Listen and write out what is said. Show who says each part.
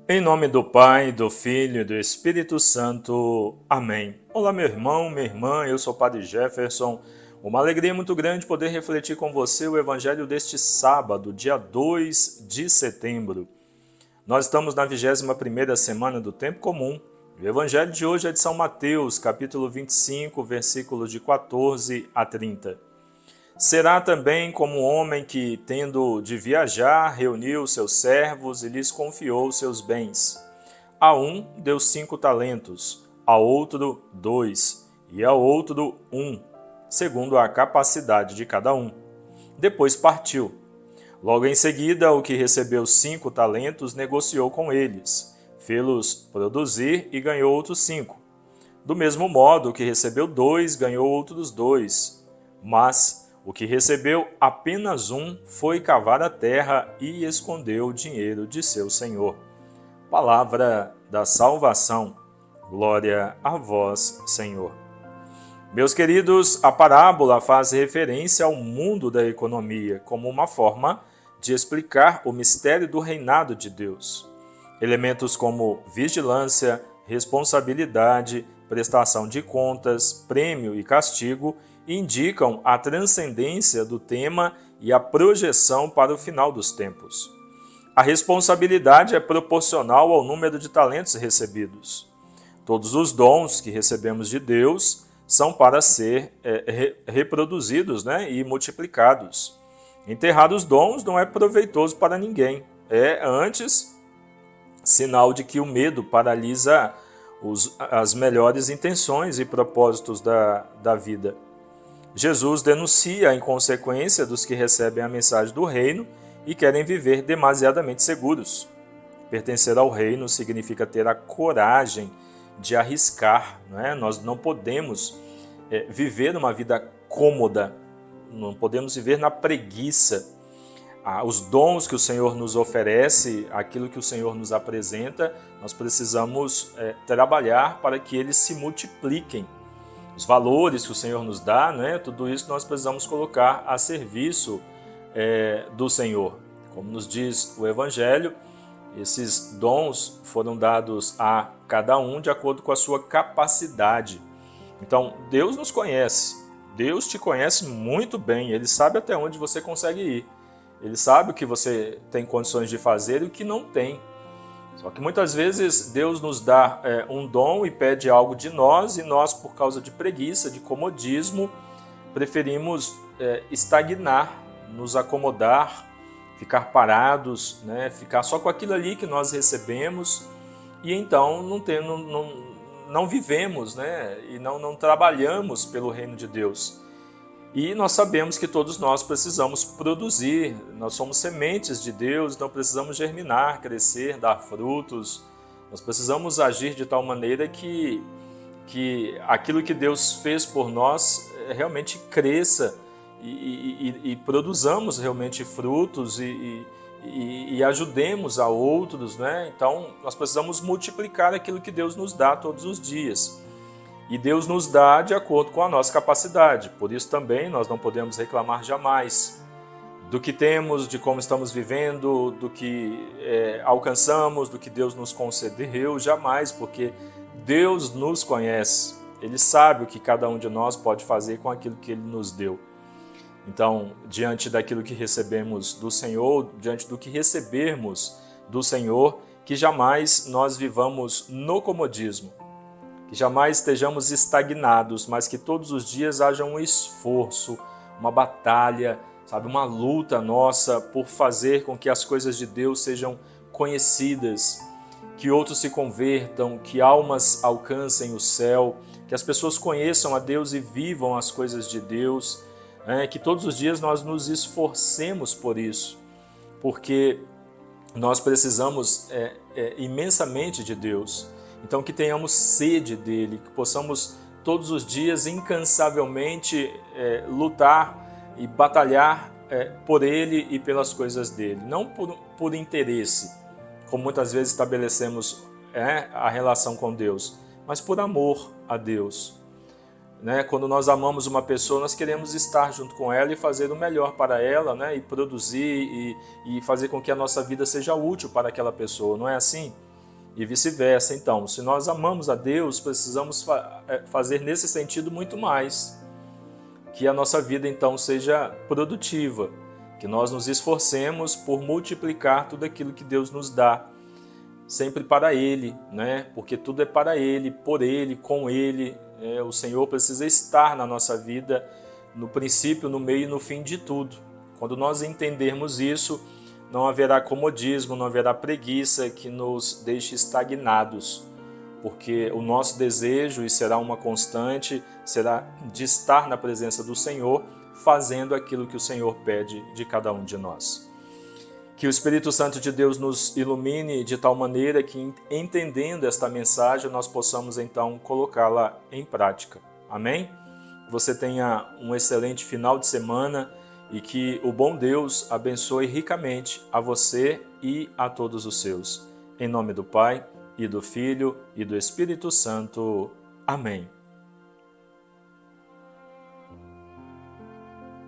Speaker 1: Em nome do Pai, do Filho e do Espírito Santo. Amém. Olá, meu irmão, minha irmã, eu sou o Padre Jefferson. Uma alegria muito grande poder refletir com você o Evangelho deste sábado, dia 2 de setembro. Nós estamos na 21ª semana do Tempo Comum. O Evangelho de hoje é de São Mateus, capítulo 25, versículos de 14 a 30. Será também como um homem que, tendo de viajar, reuniu seus servos e lhes confiou seus bens. A um deu 5 talentos, a outro 2, e a outro 1, segundo a capacidade de cada um. Depois partiu. Logo em seguida, o que recebeu 5 talentos negociou com eles, fê-los produzir e ganhou outros 5. Do mesmo modo, o que recebeu 2 ganhou outros 2, mas o que recebeu apenas 1 foi cavar a terra e escondeu o dinheiro de seu senhor. Palavra da salvação. Glória a vós, Senhor. Meus queridos, a parábola faz referência ao mundo da economia como uma forma de explicar o mistério do reinado de Deus. Elementos como vigilância, responsabilidade, prestação de contas, prêmio e castigo indicam a transcendência do tema e a projeção para o final dos tempos. A responsabilidade é proporcional ao número de talentos recebidos. Todos os dons que recebemos de Deus são para ser reproduzidos, e multiplicados. Enterrar os dons não é proveitoso para ninguém. É, antes, sinal de que o medo paralisa as melhores intenções e propósitos da vida. Jesus denuncia a inconsequência dos que recebem a mensagem do reino e querem viver demasiadamente seguros. Pertencer ao reino significa ter a coragem de arriscar. Nós não podemos viver uma vida cômoda, não podemos viver na preguiça. Os dons que o Senhor nos oferece, aquilo que o Senhor nos apresenta, nós precisamos trabalhar para que eles se multipliquem. Os valores que o Senhor nos dá, tudo isso nós precisamos colocar a serviço do Senhor. Como nos diz o Evangelho, esses dons foram dados a cada um de acordo com a sua capacidade. Então, Deus nos conhece, Deus te conhece muito bem, Ele sabe até onde você consegue ir. Ele sabe o que você tem condições de fazer e o que não tem. Só que muitas vezes Deus nos dá um dom e pede algo de nós, e nós, por causa de preguiça, de comodismo, preferimos estagnar, nos acomodar, ficar parados, ficar só com aquilo ali que nós recebemos, e então não vivemos, e não trabalhamos pelo reino de Deus. E nós sabemos que todos nós precisamos produzir, nós somos sementes de Deus, então precisamos germinar, crescer, dar frutos. Nós precisamos agir de tal maneira que aquilo que Deus fez por nós realmente cresça e produzamos realmente frutos e ajudemos a outros. Então nós precisamos multiplicar aquilo que Deus nos dá todos os dias. E Deus nos dá de acordo com a nossa capacidade. Por isso também nós não podemos reclamar jamais do que temos, de como estamos vivendo, do que alcançamos, do que Deus nos concedeu, jamais, porque Deus nos conhece. Ele sabe o que cada um de nós pode fazer com aquilo que Ele nos deu. Então, diante daquilo que recebemos do Senhor, diante do que recebermos do Senhor, que jamais nós vivamos no comodismo, que jamais estejamos estagnados, mas que todos os dias haja um esforço, uma batalha, uma luta nossa por fazer com que as coisas de Deus sejam conhecidas, que outros se convertam, que almas alcancem o céu, que as pessoas conheçam a Deus e vivam as coisas de Deus, que todos os dias nós nos esforcemos por isso, porque nós precisamos imensamente de Deus. Então que tenhamos sede dele, que possamos todos os dias incansavelmente lutar e batalhar por ele e pelas coisas dele. Não por interesse, como muitas vezes estabelecemos a relação com Deus, mas por amor a Deus. Quando nós amamos uma pessoa, nós queremos estar junto com ela e fazer o melhor para ela, e produzir e fazer com que a nossa vida seja útil para aquela pessoa, não é assim? e vice-versa. Então, se nós amamos a Deus, precisamos fazer nesse sentido muito mais. Que a nossa vida então seja produtiva, que nós nos esforcemos por multiplicar tudo aquilo que Deus nos dá, sempre para Ele, né? Porque tudo é para Ele, por Ele, com Ele. O Senhor precisa estar na nossa vida, no princípio, no meio e no fim de tudo. Quando nós entendermos isso, não haverá comodismo, não haverá preguiça que nos deixe estagnados, porque o nosso desejo, e será uma constante, será de estar na presença do Senhor, fazendo aquilo que o Senhor pede de cada um de nós. Que o Espírito Santo de Deus nos ilumine de tal maneira que, entendendo esta mensagem, nós possamos então colocá-la em prática. Amém? Você tenha um excelente final de semana e que o bom Deus abençoe ricamente a você e a todos os seus. Em nome do Pai, e do Filho, e do Espírito Santo. Amém.